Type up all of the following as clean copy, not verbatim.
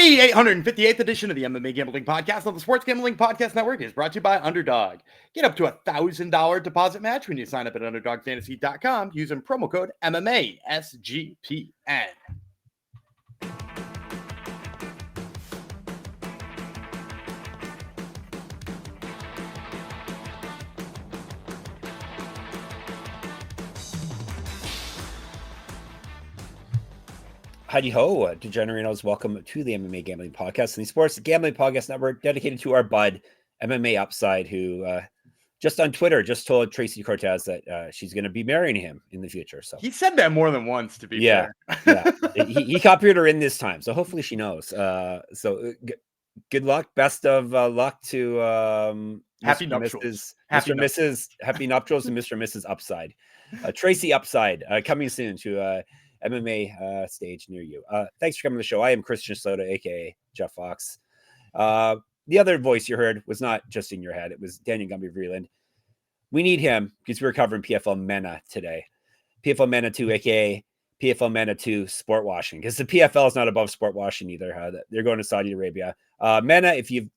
The 858th edition of the MMA Gambling Podcast on the Sports Gambling Podcast Network is brought to you by Underdog. Get up to $1,000 deposit match when you sign up at UnderdogFantasy.com using promo code MMA SGPN. Howdy ho, degenerados. Welcome to the MMA Gambling Podcast and the Sports Gambling Podcast Network, dedicated to our bud, MMA Upside, who just on Twitter just told Tracy Cortez that she's going to be marrying him in the future. So he said that more than once, to be fair. Yeah. He copied her in this time, so hopefully she knows. Good luck. Best of luck to Happy Mr. nuptials. Mr. Mrs. Happy nuptials and Mr. and Mrs. Upside. Tracy Upside coming soon to MMA stage near you. Thanks for coming to the show. I am Christian Soda, aka Jeff Fox. The other voice you heard was not just in your head, it was Daniel Gumby Vreeland. We need him because we're covering PFL MENA today. PFL MENA 2, aka PFL MENA 2 sport washing, because the PFL is not above sport washing either. They're going to Saudi Arabia. MENA, if you've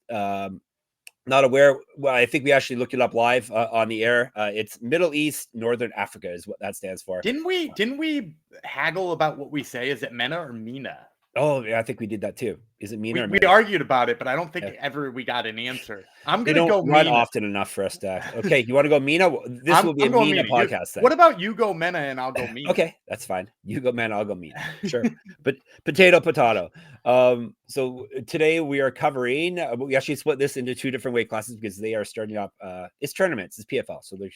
not aware, well, I think we actually looked it up live on the air. It's Middle East, Northern Africa is what that stands for. Didn't we haggle about what we say? Is it MENA or MENA? Oh, yeah, I think we did that too. Is it MENA or MENA? We argued about it, but I don't think ever we got an answer. I'm going to go run MENA. Often enough for us to. Okay, you want to go MENA? This will be a MENA podcast then. What about you go MENA and I'll go MENA? Okay, that's fine. You go MENA, I'll go MENA. Sure. But potato. So today we are covering. We actually split this into two different weight classes because they are starting up. It's tournaments. It's PFL, so they're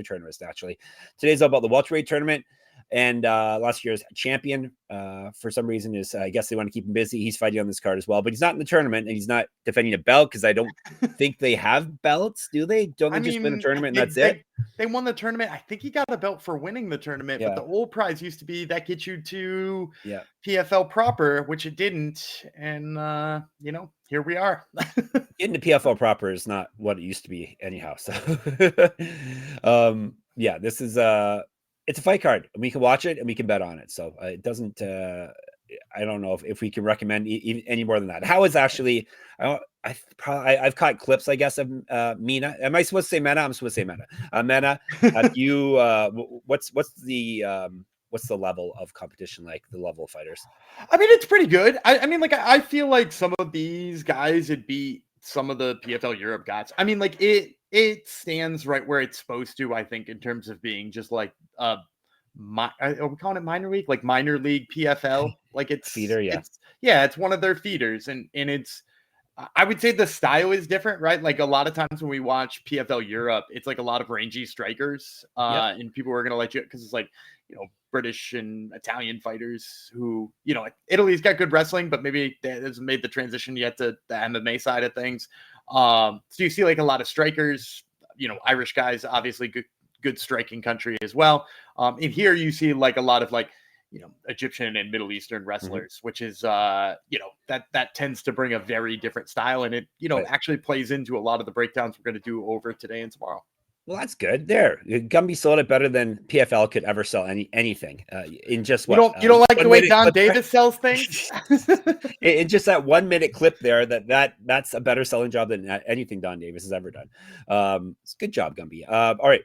tournaments actually. Today's all about the welterweight tournament. And last year's champion, for some reason, is I guess they want to keep him busy. He's fighting on this card as well, but he's not in the tournament and he's not defending a belt because I don't think they have belts, do they? Don't they just win the tournament and that's it? They won the tournament. I think he got a belt for winning the tournament, but the old prize used to be that gets you to PFL proper, which it didn't. And here we are. Getting to PFL proper is not what it used to be anyhow. So, this is it's a fight card. We can watch it and we can bet on it. So it doesn't. I don't know if we can recommend any more than that. How is actually? I've caught clips, I guess, of MENA. Am I supposed to say MENA? I'm supposed to say MENA. MENA. Have you? What's the level of competition like? The level of fighters? I mean, it's pretty good. I feel like some of these guys would beat some of the PFL Europe guys. I mean, like it stands right where it's supposed to, I think, in terms of being just like are we calling it minor league? Like minor league PFL? Like it's feeder, yeah. It's one of their feeders. And it's I would say the style is different, right? Like a lot of times when we watch PFL Europe, it's like a lot of rangy strikers. And people are gonna let you because it's like, British and Italian fighters who, Italy's got good wrestling, but maybe that hasn't made the transition yet to the MMA side of things. So you see like a lot of strikers, Irish guys, obviously good striking country as well. And here you see like a lot of like, Egyptian and Middle Eastern wrestlers, which is, that tends to bring a very different style. And it, actually plays into a lot of the breakdowns we're going to do over today and tomorrow. Well, that's good. There, Gumby sold it better than PFL could ever sell anything in just what you don't like the way Don Davis sells things. In just that 1 minute clip there, that's a better selling job than anything Don Davis has ever done. It's good job, Gumby. All right.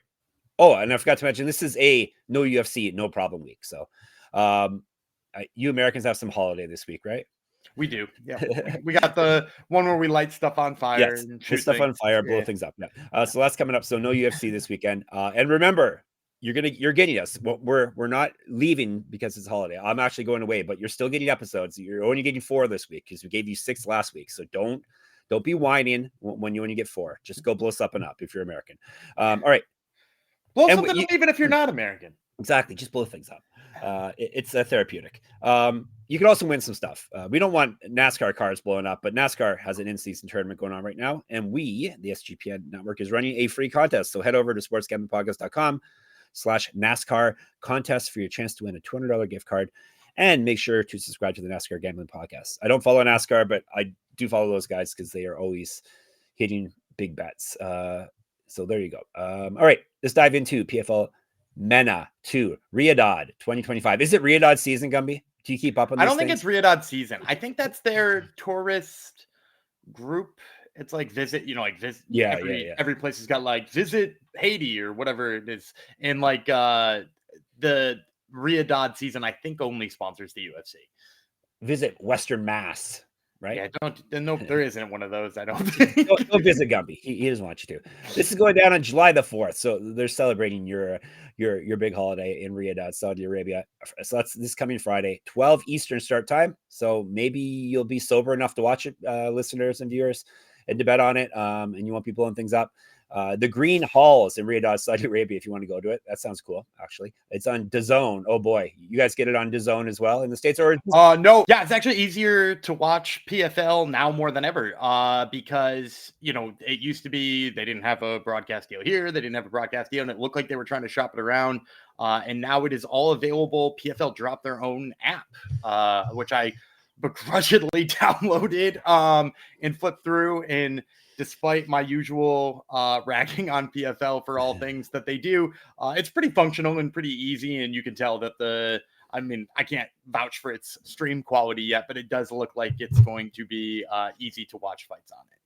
Oh, and I forgot to mention this is a no UFC, no problem week. So, you Americans have some holiday this week, right? We do. Yeah. We got the one where we light stuff on fire and shoot stuff on fire, blow things up. Yeah. So that's coming up. So no UFC this weekend. And remember, you're getting us. We're not leaving because it's a holiday. I'm actually going away, but you're still getting episodes. You're only getting 4 this week because we gave you 6 last week. So don't be whining when you only get 4. Just go blow something up if you're American. All right. Blow something up even if you're not American. Exactly. Just blow things up. It's a therapeutic. You can also win some stuff. We don't want NASCAR cars blowing up, but NASCAR has an in-season tournament going on right now. And we, the SGPN network, is running a free contest. So head over to sportsgamblingpodcast.com/NASCAR contest for your chance to win a $200 gift card. And make sure to subscribe to the NASCAR Gambling Podcast. I don't follow NASCAR, but I do follow those guys because they are always hitting big bets. So there you go. All right, let's dive into PFL MENA 2 Riyadh 2025. Is it Riyadh season, Gumby? Do you keep up on? I don't think it's Riyadh season. I think that's their tourist group. It's like visit, like visit. Yeah, every place has got like visit Haiti or whatever it is, and like the Riyadh season, I think only sponsors the UFC. Visit Western Mass, right? Yeah, there isn't one of those. I don't think. Don't visit Gumby. He doesn't want you to. This is going down on July the 4th, so they're celebrating your big holiday in Riyadh, Saudi Arabia. So that's this coming Friday, 12 Eastern start time. So maybe you'll be sober enough to watch it, listeners and viewers, and to bet on it. And you won't be blowing things up. The Green Halls in Riyadh, Saudi Arabia, if you want to go to it. That sounds cool, actually. It's on DAZN. Oh, boy. You guys get it on DAZN as well in the States? Or no. Yeah, it's actually easier to watch PFL now more than ever because, it used to be they didn't have a broadcast deal here. They didn't have a broadcast deal, and it looked like they were trying to shop it around. And now it is all available. PFL dropped their own app, which I begrudgingly downloaded and flipped through. And despite my usual ragging on PFL for all things that they do, it's pretty functional and pretty easy. And you can tell that I can't vouch for its stream quality yet, but it does look like it's going to be easy to watch fights on it.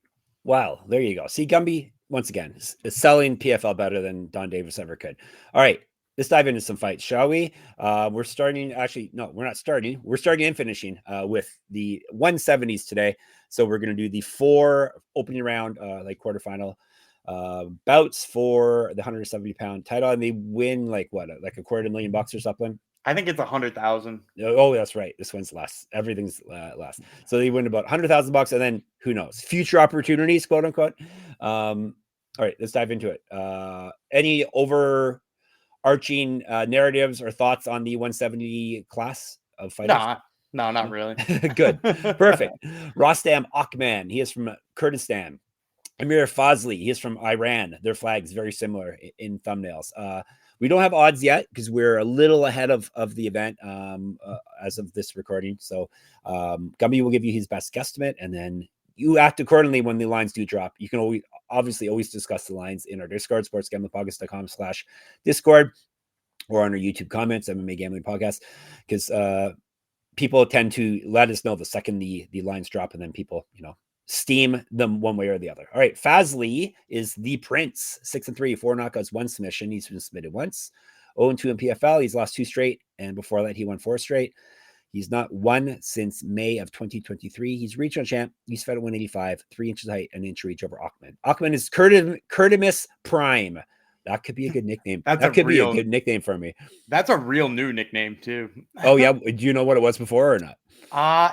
Wow, there you go. See, Gumby, once again, is selling PFL better than Don Davis ever could. All right, let's dive into some fights, shall we? We're starting, actually, no, we're not starting. We're starting and finishing with the 170s today. So we're going to do the 4 opening round, quarterfinal bouts for the 170-pound title. And they win like $250,000 or something. I think it's 100,000. Oh, that's right. This one's less. Everything's less. So they win about $100,000, and then who knows? Future opportunities, quote unquote. All right, let's dive into it. Any overarching narratives or thoughts on the 170 class of fighters? No, not really. Good. Perfect. Rostem Akman. He is from Kurdistan. Amir Fazli. He is from Iran. Their flags very similar in thumbnails. We don't have odds yet because we're a little ahead of the event as of this recording. So Gumby will give you his best guesstimate, and then you act accordingly when the lines do drop. You can always discuss the lines in our Discord, sportsgamblingpodcast.com/Discord, or on our YouTube comments, MMA Gambling Podcast, because people tend to let us know the second the lines drop, and then people, steam them one way or the other. All right. Fazli is the Prince, 6-3, 4 knockouts, 1 submission. He's been submitted once. 0-2 in PFL. He's lost 2 straight. And before that, he won 4 straight. He's not won since May of 2023. He's regional champ. He's fed at 185, 3 inches height, an inch reach over Akman. Akman is Curtimus Prime. That could be a good nickname. That could be a good nickname for me. That's a real new nickname too. Oh yeah. Do you know what it was before or not?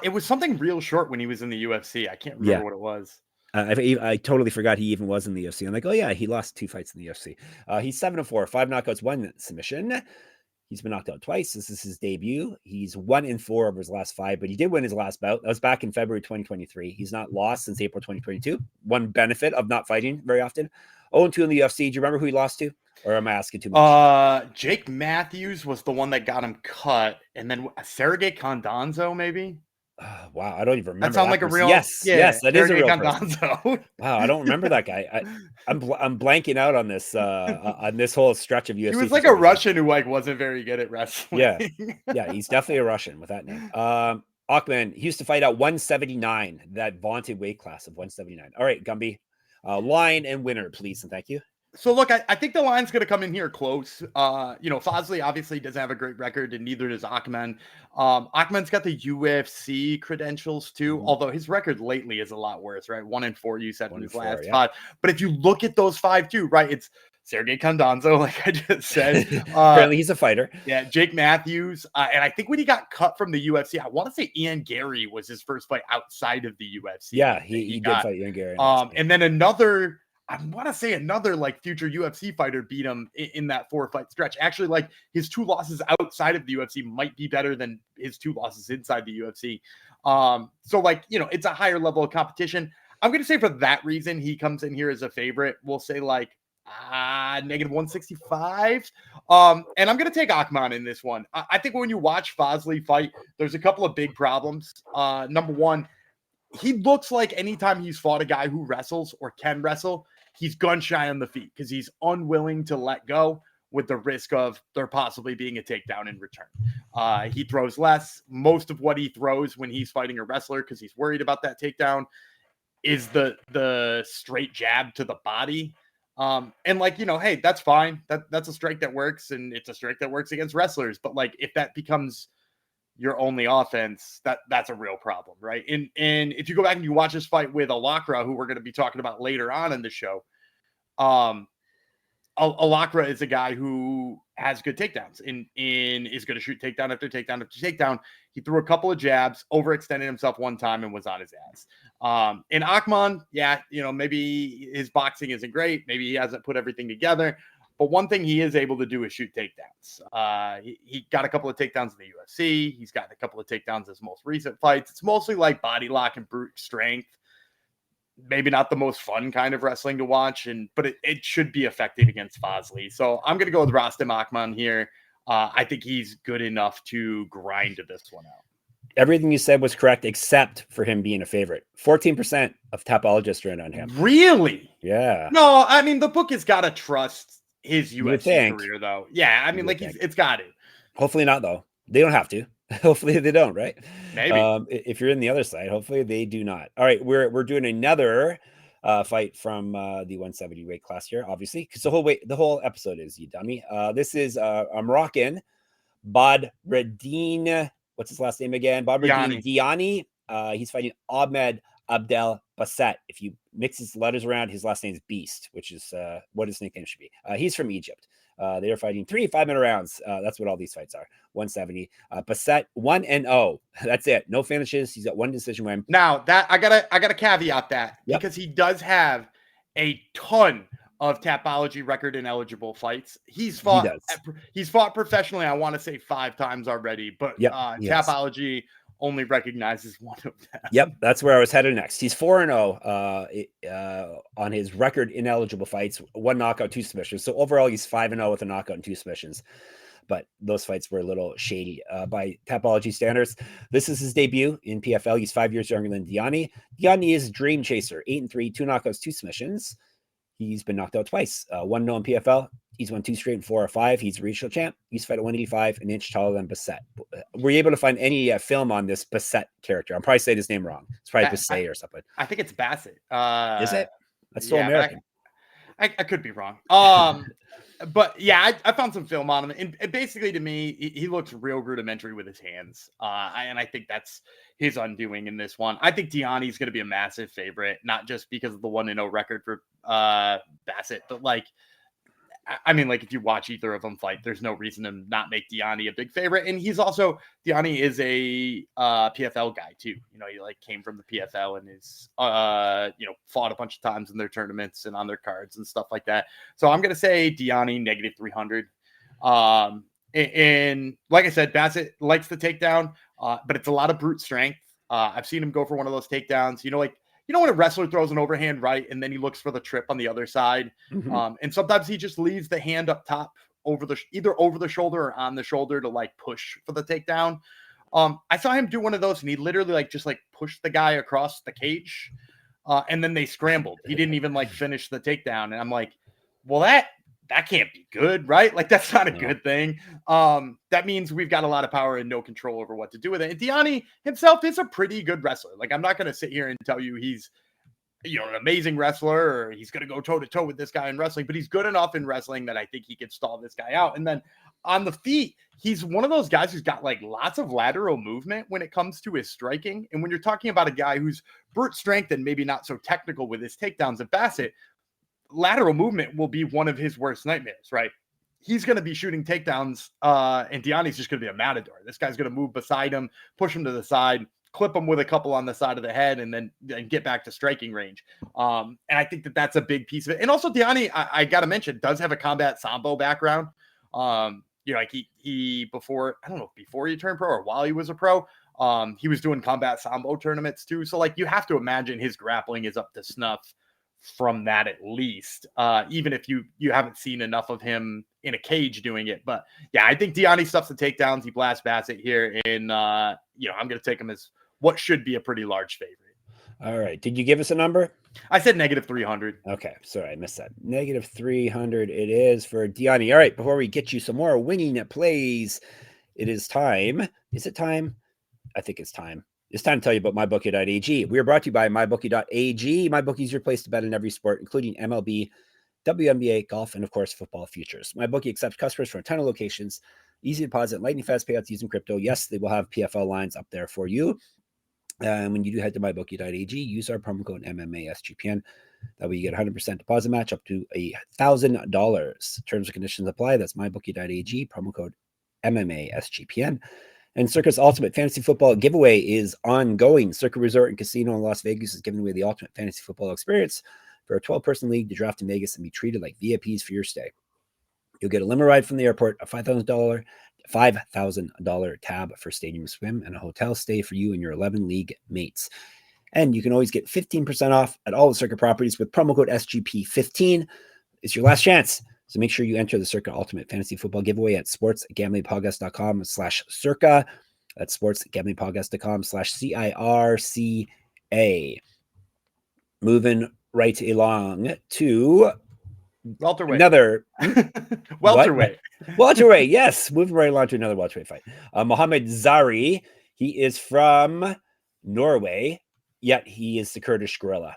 It was something real short when he was in the UFC. I can't remember what it was. I totally forgot he even was in the UFC. I'm like, oh yeah, he lost 2 fights in the UFC. He's 7-4, 5 knockouts, 1 submission. He's been knocked out twice. This is his debut. He's 1-4 over his last 5, but he did win his last bout. That was back in February 2023. He's not lost since April 2022. One benefit of not fighting very often. 0-2 in the UFC. Do you remember who he lost to? Or am I asking too much? Jake Matthews was the one that got him cut, and then Sergey Condonzo, maybe. Wow, I don't even remember. That sounds like a real. Yes, that Sergey is a real Condonzo. Wow, I don't remember that guy. I'm blanking out on this on this whole stretch of UFC. He was like a Russian who wasn't very good at wrestling. Yeah, he's definitely a Russian with that name. Akman, he used to fight at 179, that vaunted weight class of 179. All right, Gumby, line and winner, please, and thank you. So look, I think the line's going to come in here close. Fazli obviously doesn't have a great record, and neither does Akman. Akman's got the UFC credentials too, although his record lately is a lot worse, right? 1-4, you said in his last 5. But if you look at those 5 too, right? It's Sergey Condonzo, like I just said. Apparently he's a fighter. Yeah, Jake Matthews. And I think when he got cut from the UFC, I want to say Ian Gary was his first fight outside of the UFC. Yeah, he did fight Ian Gary. And then another future UFC fighter beat him in that 4-fight stretch. Actually, like his 2 losses outside of the UFC might be better than his 2 losses inside the UFC. So it's a higher level of competition. I'm going to say for that reason, he comes in here as a favorite. We'll say negative 165. And I'm going to take Akman in this one. I think when you watch Fazli fight, there's a couple of big problems. Number one, he looks like anytime he's fought a guy who wrestles or can wrestle, he's gun shy on the feet because he's unwilling to let go with the risk of there possibly being a takedown in return. He throws less. Most of what he throws when he's fighting a wrestler, because he's worried about that takedown, is the straight jab to the body. And like, hey, that's fine. That's a strike that works, and it's a strike that works against wrestlers. But like, if that becomes your only offense, that's a real problem, right? And if you go back and you watch this fight with Alaqraa, who we're going to be talking about later on in the show, Alaqraa is a guy who has good takedowns and is going to shoot takedown after takedown after takedown. He threw a couple of jabs, overextended himself one time, and was on his ass. And Akman, maybe his boxing isn't great. Maybe he hasn't put everything together. But one thing he is able to do is shoot takedowns. He got a couple of takedowns in the UFC. He's gotten a couple of takedowns in his most recent fights. It's mostly like body lock and brute strength. Maybe not the most fun kind of wrestling to watch, but it should be effective against Fazli. So I'm going to go with Rostem Akman here. I think he's good enough to grind this one out. Everything you said was correct, except for him being a favorite. 14% of Tapologists are in on him. Really? Yeah. No, I mean, the book has got to trust his UFC career, though. Yeah, I mean, it's got it. Hopefully not, though. They don't have to. Hopefully they don't, right? Maybe. If you're in the other side, hopefully they do not. All right, we're doing another fight from the 170 weight class here, obviously, because the whole episode is you dummy. This is a Moroccan, Badreddine. What's his last name again? Badreddine Diani. He's fighting Ahmed, Abdel, Baset. If you mix his letters around, his last name is Beast, which is what his nickname should be. He's from Egypt. They are fighting 3 5-minute rounds. That's what all these fights are. 170. Baset 1-0. That's it. No finishes. He's got one decision win. Now that I gotta caveat that because he does have a ton of Tapology record ineligible fights. He's fought professionally, I want to say 5 times already, but Tapology only recognizes one of them. Yep, that's where I was headed next. He's 4-0 on his record ineligible fights, 1 knockout, 2 submissions. So overall, he's 5-0 with a knockout and 2 submissions. But those fights were a little shady by Tapology standards. This is his debut in PFL. He's 5 years younger than Diani. Diani is Dream Chaser, 8-3, 2 knockouts, 2 submissions. He's been knocked out twice. 1-0 in PFL. He's won 2 straight and 4 or 5. He's a regional champ. He's fight at 185, an inch taller than Baset. Were you able to find any film on this Baset character? I'm probably saying his name wrong. It's probably Baset or something. I think it's Baset. Is it? That's so American. I could be wrong. But yeah, I found some film on him, and basically to me, he looks real rudimentary with his hands, and I think that's his undoing in this one. I think Diani's going to be a massive favorite, not just because of the 1-0 record for Baset, but like, I mean, like if you watch either of them fight, there's no reason to not make Diani a big favorite. And Diani is a PFL guy too. He like came from the PFL and is, fought a bunch of times in their tournaments and on their cards and stuff like that. So I'm going to say Diani -300. And like I said, Baset likes the takedown, but it's a lot of brute strength. I've seen him go for one of those takedowns, when a wrestler throws an overhand right and then he looks for the trip on the other side. Mm-hmm. And sometimes he just leaves the hand up top either over the shoulder or on the shoulder to like push for the takedown. I saw him do one of those and he literally just pushed the guy across the cage. And then they scrambled. He didn't even finish the takedown. And I'm like, well, that can't be good, right? Like that's not a good thing. That means we've got a lot of power and no control over what to do with it. And Diani himself is a pretty good wrestler. Like I'm not going to sit here and tell you he's, an amazing wrestler or he's going to go toe to toe with this guy in wrestling, but he's good enough in wrestling that I think he can stall this guy out. And then on the feet, he's one of those guys who's got lots of lateral movement when it comes to his striking. And when you're talking about a guy who's brute strength and maybe not so technical with his takedowns at Baset, lateral movement will be one of his worst nightmares, right? He's going to be shooting takedowns, and Diani's just going to be a matador. This guy's going to move beside him, push him to the side, clip him with a couple on the side of the head, and then get back to striking range. And I think that's a big piece of it. And also Diani, I got to mention, does have a combat sambo background. He before he turned pro or while he was a pro, he was doing combat sambo tournaments too. So you have to imagine his grappling is up to snuff from that at least, even if you haven't seen enough of him in a cage doing it. But yeah, I think Diani stuffs the takedowns. He blasts Baset here, and I'm going to take him as what should be a pretty large favorite. All right. Did you give us a number? I said -300. Okay. Sorry, I missed that. -300 it is for Diani. All right. Before we get you some more winning plays it is time. Is it time? I think it's time. It's time to tell you about MyBookie.ag. We are brought to you by MyBookie.ag. MyBookie is your place to bet in every sport, including MLB, WNBA, golf, and of course, football futures. MyBookie accepts customers from a ton of locations. Easy deposit, lightning fast payouts using crypto. Yes, they will have PFL lines up there for you. When you do head to MyBookie.ag, use our promo code MMA SGPN. That way you get 100% deposit match up to $1,000. Terms and conditions apply. That's MyBookie.ag, promo code MMA SGPN. And Circa's Ultimate Fantasy Football giveaway is ongoing. Circa Resort and Casino in Las Vegas is giving away the ultimate fantasy football experience for a 12-person league to draft in Vegas and be treated like VIPs for your stay. You'll get a limo ride from the airport, a $5,000 tab for stadium swim, and a hotel stay for you and your 11 league mates. And you can always get 15% off at all the Circa properties with promo code SGP15. It's your last chance. So make sure you enter the Circa Ultimate Fantasy Football giveaway at sportsgamblingpodcast.com/Circa. That's sportsgamblingpodcast.com/CIRCA. Moving right along to Welterweight. Another welterweight. Welterweight, yes. Moving right along to another welterweight fight. Mohamed Zarey. He is from Norway, yet he is the Kurdish gorilla.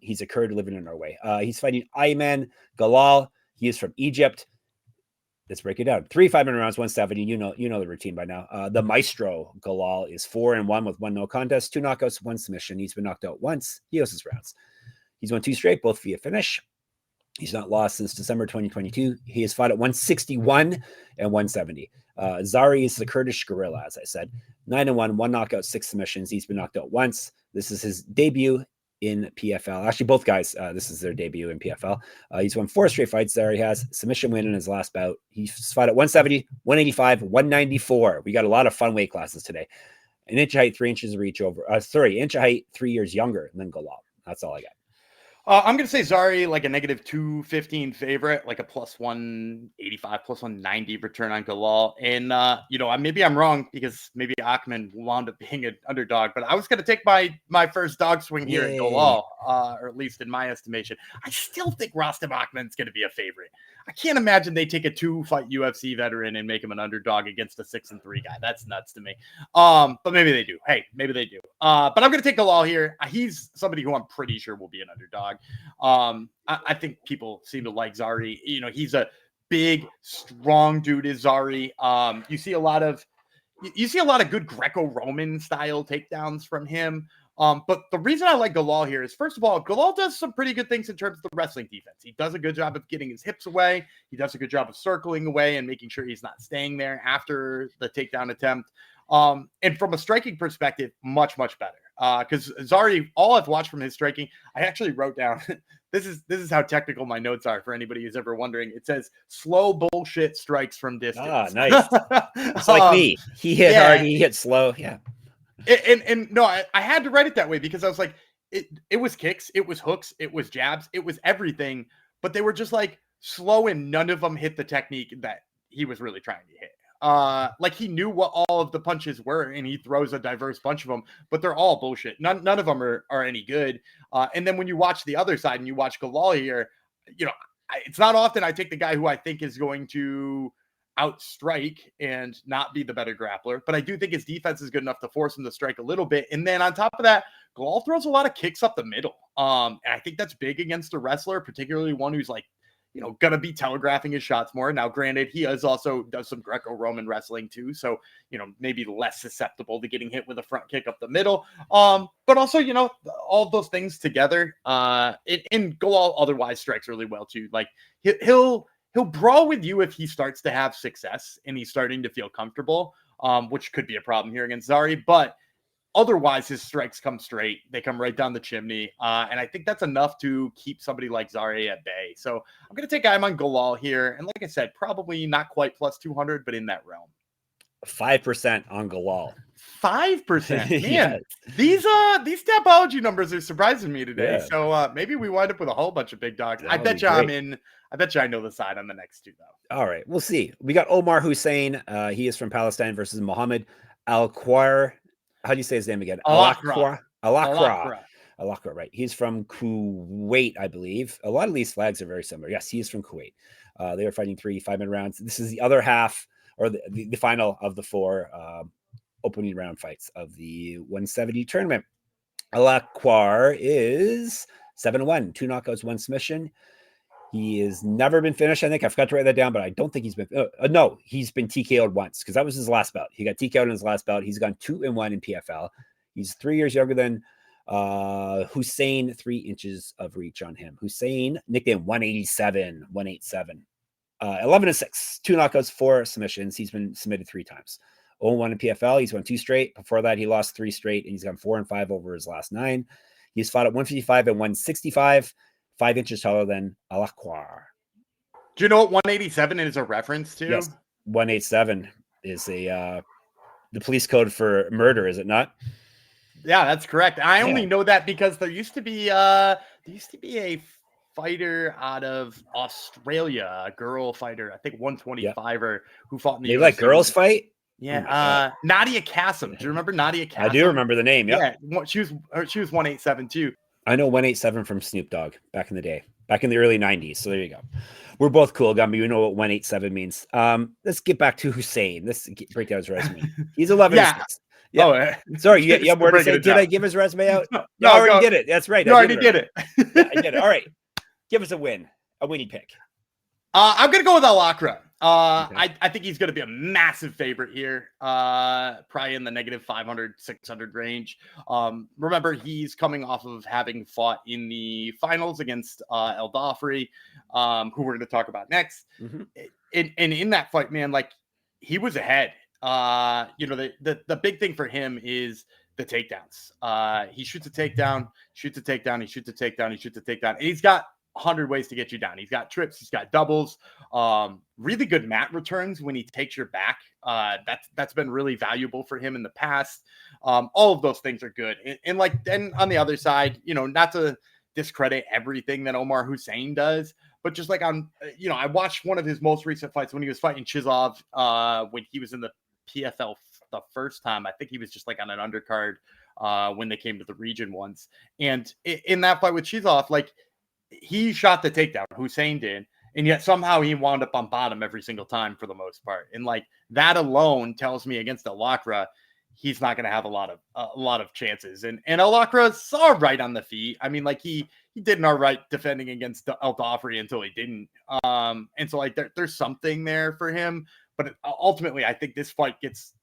He's a Kurd living in Norway. He's fighting Ayman Galal. He is from Egypt. Let's break it down. 3 5-minute rounds, 170. You know the routine by now. The Maestro Galal is 4-1 with 1 no contest, 2 knockouts, 1 submission. He's been knocked out once. He owes his rounds. He's won 2 straight, both via finish. He's not lost since December 2022. He has fought at 161 and 170. Zarey is the Kurdish gorilla, as I said. 9-1, 1 knockout, 6 submissions. He's been knocked out once. This is his debut in PFL. Actually, both guys, this is their debut in PFL. He's won 4 straight fights there. He has submission win in his last bout. He's fought at 170, 185, 194. We got a lot of fun weight classes today. An inch of height, 3 inches of reach over. Inch of height, 3 years younger than Galal. That's all I got. I'm going to say Zarey, like a -215 favorite, like a +185, +190 return on Galal. And, maybe I'm wrong because maybe Akman wound up being an underdog, but I was going to take my first dog swing here at Galal, or at least in my estimation. I still think Rostem Akman's going to be a favorite. I can't imagine they take a 2-fight UFC veteran and make him an underdog against a 6-3 guy. That's nuts to me. But maybe they do. Hey, maybe they do. But I'm going to take Galal here. He's somebody who I'm pretty sure will be an underdog. I think people seem to like Zarey. He's a big, strong dude. Is Zarey. You see a lot of good Greco-Roman style takedowns from him. But the reason I like Galal here is, first of all, Galal does some pretty good things in terms of the wrestling defense. He does a good job of getting his hips away. He does a good job of circling away and making sure he's not staying there after the takedown attempt. And from a striking perspective, much, much better. Because Zarey, all I've watched from his striking, I actually wrote down, this is how technical my notes are for anybody who's ever wondering. It says slow bullshit strikes from distance. Ah, nice. It's like me. He hit hard, he hit slow. Yeah. And no, I had to write it that way because I was like, it was kicks, it was hooks, it was jabs, it was everything, but they were just like slow and none of them hit the technique that he was really trying to hit. Like he knew what all of the punches were and he throws a diverse bunch of them, but they're all bullshit. None of them are any good. And then when you watch the other side and you watch Galal here, it's not often I take the guy who I think is going to outstrike and not be the better grappler, but I do think his defense is good enough to force him to strike a little bit. And then on top of that, Galal throws a lot of kicks up the middle. And I think that's big against a wrestler, particularly one who's like, going to be telegraphing his shots more. Now, granted, he also does some Greco-Roman wrestling too. So, maybe less susceptible to getting hit with a front kick up the middle. But also, all those things together, in Galal otherwise strikes really well too. Like he'll brawl with you if he starts to have success and he's starting to feel comfortable, which could be a problem here against Zarey. But otherwise, his strikes come straight. They come right down the chimney. And I think that's enough to keep somebody like Zarey at bay. So I'm going to take Ayman Galal here. And like I said, probably not quite plus 200, but in that realm. 5% on Galal. 5%. Man, Yeah. these Tapology numbers are surprising me today. Yeah. So maybe we wind up with a whole bunch of big dogs. I bet you I know the side on the next two, though. All right. We'll see. We got Omar Hussein. He is from Palestine versus Mohamed Alaqraa. How do you say his name again? Alaqraa. Alaqraa, right. He's from Kuwait, I believe. A lot of these flags are very similar. Yes, he is from Kuwait. They are fighting 3 5-minute rounds. This is the other half or the final of the 4 opening round fights of the 170 tournament. Alaqraa is 7-1, 2 knockouts, 1 submission. He has never been finished. I think I forgot to write that down, but I don't think he's been. No, he's been TKO'd once because that was his last bout. He got TKO'd in his last bout. He's gone 2-1 in PFL. He's 3 years younger than Hussein, 3 inches of reach on him. Hussein, nickname 187, 187. 11-6, 2 knockouts, 4 submissions. He's been submitted 3 times. 0-1 in PFL. He's won 2 straight. Before that, he lost 3 straight, and he's gone 4-5 over his last 9. He's fought at 155 and 165, 5 inches taller than Alaqraa. Do you know what 187 is a reference to? Yes, 187 is the police code for murder, is it not? Yeah, that's correct. I only know that because there used to be a fighter out of Australia, a girl fighter, I think 125er, who fought in the They UFC. let girls fight? Yeah, Nadia Kassem. Do you remember Nadia Kassem? I do remember the name. Yep. Yeah, she was 187 too. I know 187 from Snoop Dogg back in the day, back in the early 90s. So there you go. We're both cool, Gumby. We know what 187 means. Let's get back to Hussein. Let's break down his resume. He's 11. Yeah. Yeah. Oh, sorry. You have more to say? Did I give his resume out? No, you already did it. That's right. You already did it. Yeah, I did it. All right. Give us a winning pick. I'm going to go with Alaqraa. Okay. I think he's going to be a massive favorite here. Probably in the negative 500, 600 range. Remember, he's coming off of having fought in the finals against El Dafrawy, who we're going to talk about next. Mm-hmm. And in that fight, man, like he was ahead. The big thing for him is the takedowns. He shoots a takedown, shoots a takedown, he shoots a takedown, he shoots a takedown, and he's got 100 ways to get you down. He's got trips, he's got doubles, really good mat returns when he takes your back. That's been really valuable for him in the past. All of those things are good. And then on the other side, not to discredit everything that Omar Hussein does, but just like I watched one of his most recent fights when he was fighting Chizov when he was in the PFL the first time. I think he was just like on an undercard when they came to the region once. And in that fight with Chizov, like he shot the takedown, Hussein did, and yet somehow he wound up on bottom every single time for the most part. And like that alone tells me against Alaqraa, he's not going to have a lot of chances. And Alaqraa's all right on the feet. I mean, like he did an all right defending against El Dafrawy until he didn't. And so like there's something there for him. But ultimately, I think this fight gets,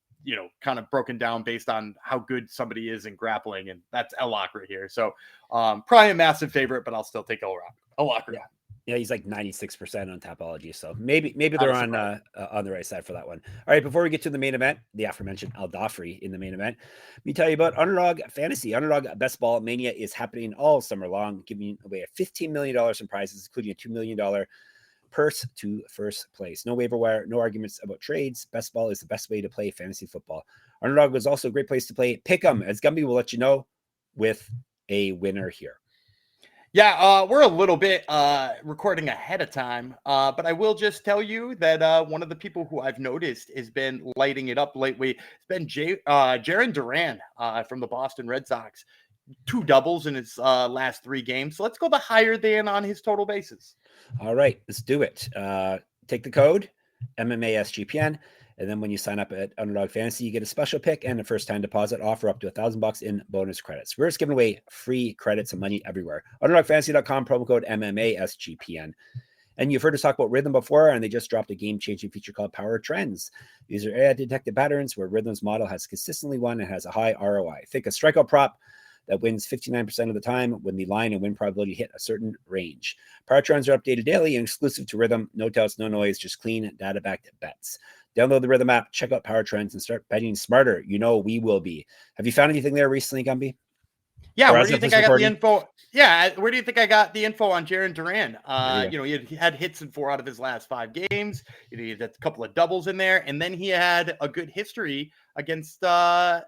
kind of broken down based on how good somebody is in grappling. And that's Alaqraa here. So probably a massive favorite, but I'll still take Alaqraa. Yeah, he's like 96% on Tapology. So maybe they're on the right side for that one. All right, before we get to the main event, the aforementioned El Dafrawy in the main event, let me tell you about Underdog Fantasy. Underdog Best Ball Mania is happening all summer long, giving away $15 million in prizes, including a $2 million purse to first place. No waiver wire, no arguments about trades. Best ball is the best way to play fantasy football. Underdog is also a great place to play Pick'em, as Gumby will let you know with a winner here. Yeah, we're a little bit recording ahead of time, but I will just tell you that one of the people who I've noticed has been lighting it up lately. It's been Jarren Duran from the Boston Red Sox. 2 doubles in his last 3 games. So let's go the higher than on his total bases. All right, let's do it. Take the code MMA SGPN, and then when you sign up at Underdog Fantasy, you get a special pick and a first-time deposit offer up to $1,000 in bonus credits. We're just giving away free credits and money everywhere. UnderdogFantasy.com, promo code MMA SGPN. And you've heard us talk about Rhythm before, and they just dropped a game-changing feature called Power Trends. These are AI-detected patterns where Rhythm's model has consistently won and has a high ROI. Think a strikeout prop that wins 59% of the time when the line and win probability hit a certain range. Power trends are updated daily and exclusive to Rhythm. No touts, no noise, just clean, data-backed bets. Download the Rhythm app, check out Power Trends, and start betting smarter. We will be. Have you found anything there recently, Gumby? Yeah, where do you think I got the info? Yeah, where do you think I got the info on Jarren Duran? He had hits in 4 out of his last 5 games. He had a couple of doubles in there, and then he had a good history against Mr.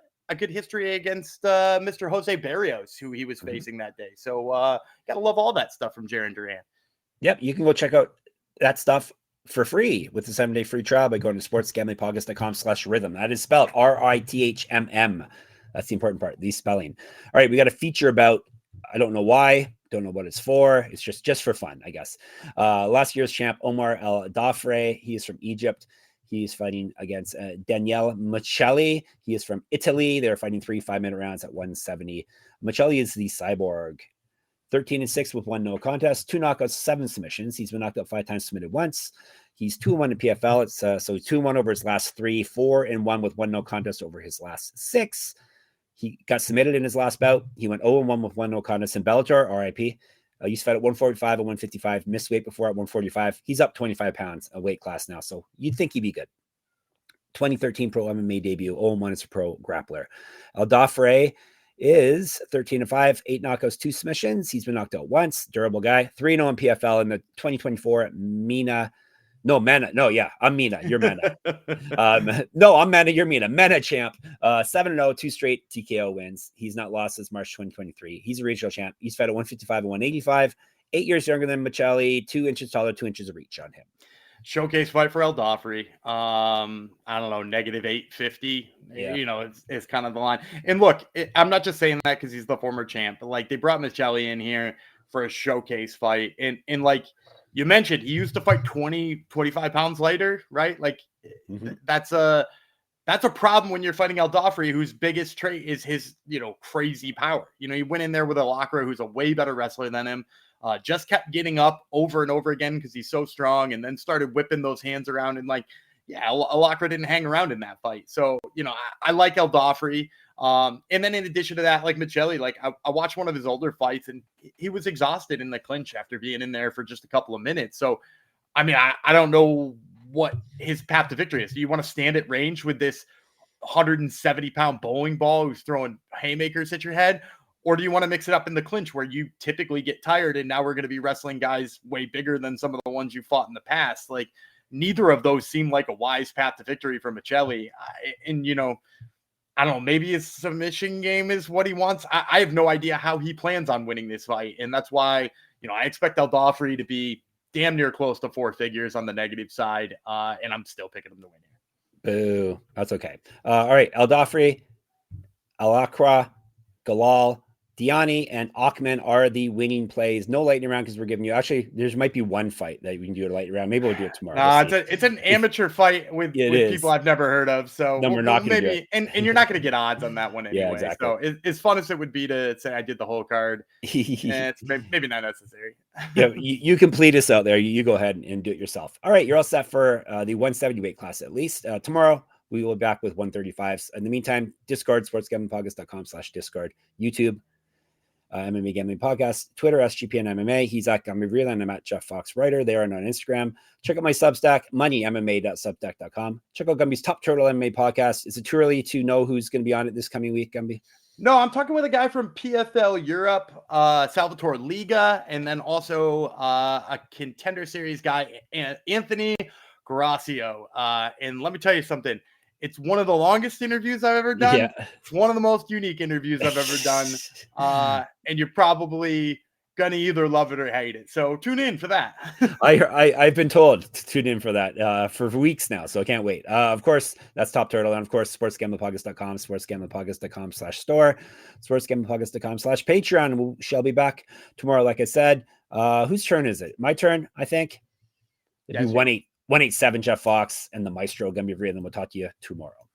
Jose Barrios, who he was facing that day. So gotta love all that stuff from Jarren Duran. Yep, you can go check out that stuff for free with the 7-day free trial by going to sportsgamblingpodcast.com/rhythm. That is spelled RITHMM. That's the important part, the spelling. All right, we got a feature about, I don't know why, don't know what it's for. It's just for fun, I guess. Last year's champ, Omar El Dafrawy, he is from Egypt. He's fighting against Daniele Miceli. He is from Italy. They're fighting 3 5-minute rounds at 170. Miceli is the cyborg. 13-6 with 1 no contest, 2 knockouts, 7 submissions. He's been knocked out 5 times, submitted once. He's 2-1 in PFL. It's so 2-1 over his last 3, 4-1 with 1 no contest over his last 6. He got submitted in his last bout. He went 0-1 with 1 no contest in Bellator, RIP. Used to fight at 145 and 155, missed weight before at 145. He's up 25 pounds a weight class now, so you'd think he'd be good. 2013 pro MMA debut, 0-1 as a pro grappler. Dafrawy is 13-5, 8 knockouts, 2 submissions. He's been knocked out once, durable guy. 3-0 in PFL in the 2024 MENA. No, MENA. No, yeah, I'm MENA. You're MENA. No, I'm MENA. You're MENA. MENA champ. 7-0, 2 straight TKO wins. He's not lost since March 2023. He's a regional champ. He's fed at 155 and 185. 8 years younger than Miceli. 2 inches taller, 2 inches of reach on him. Showcase fight for Dafrawy. I don't know, -850. Yeah. You know, it's kind of the line. And look, I'm not just saying that because he's the former champ, but like they brought Miceli in here for a showcase fight, and like you mentioned, he used to fight 25 pounds lighter, right? Like that's a problem when you're fighting Dafrawy, whose biggest trait is his, crazy power. He went in there with Alaqraa, who's a way better wrestler than him. Just kept getting up over and over again because he's so strong, and then started whipping those hands around. And Alaqraa didn't hang around in that fight. So, I like Dafrawy. And then in addition to that, like Miceli, I watched one of his older fights and he was exhausted in the clinch after being in there for just a couple of minutes. So, I mean, I don't know what his path to victory is. Do you want to stand at range with this 170-pound bowling ball who's throwing haymakers at your head? Or do you want to mix it up in the clinch where you typically get tired and now we're going to be wrestling guys way bigger than some of the ones you fought in the past? Like, neither of those seem like a wise path to victory for Miceli. I don't know, maybe his submission game is what he wants. I have no idea how he plans on winning this fight. And that's why, I expect Dafrawy to be damn near close to 4 figures on the negative side. And I'm still picking him to win here. Boo. That's okay. All right. Dafrawy, Alaqraa, Galal, Diani, and Akman are the winning plays. No lightning round because we're giving you. Actually, there might be one fight that we can do a lightning round. Maybe we'll do it tomorrow. It's an amateur fight with people I've never heard of. So then we're not going to do it. And you're not going to get odds on that one anyway. Yeah, exactly. So as fun as it would be to say I did the whole card, it's maybe not necessary. Yeah, you complete us out there. You go ahead and do it yourself. All right, you're all set for the 170 weight class at least. Tomorrow we will be back with 135s. In the meantime, Discord, sportsgamblingpodcast.com/Discord, YouTube, MMA Gambling Podcast, Twitter, SGPN MMA. He's at Gumby Vreeland. I'm at Jeff Fox Writer. They are on Instagram. Check out my Substack, moneymma.substack.com. Check out Gumby's Top Turtle MMA podcast. Is it too early to know who's going to be on it this coming week, Gumby? No, I'm talking with a guy from PFL Europe, Salvatore Liga, and then also a Contender Series guy, Anthony Gracio. And let me tell you something. It's one of the longest interviews I've ever done. Yeah. It's one of the most unique interviews I've ever done. And you're probably going to either love it or hate it. So tune in for that. I've been told to tune in for that for weeks now. So I can't wait. Of course, that's Top Turtle. And of course, sportsgamblingpodcast.com, sportsgamblingpodcast.com/store, sportsgamblingpodcast.com/Patreon. We shall be back tomorrow. Like I said, whose turn is it? My turn, I think. It'd be 187 Jeff Fox and the Maestro Gumby Vreeland. We'll talk to you tomorrow.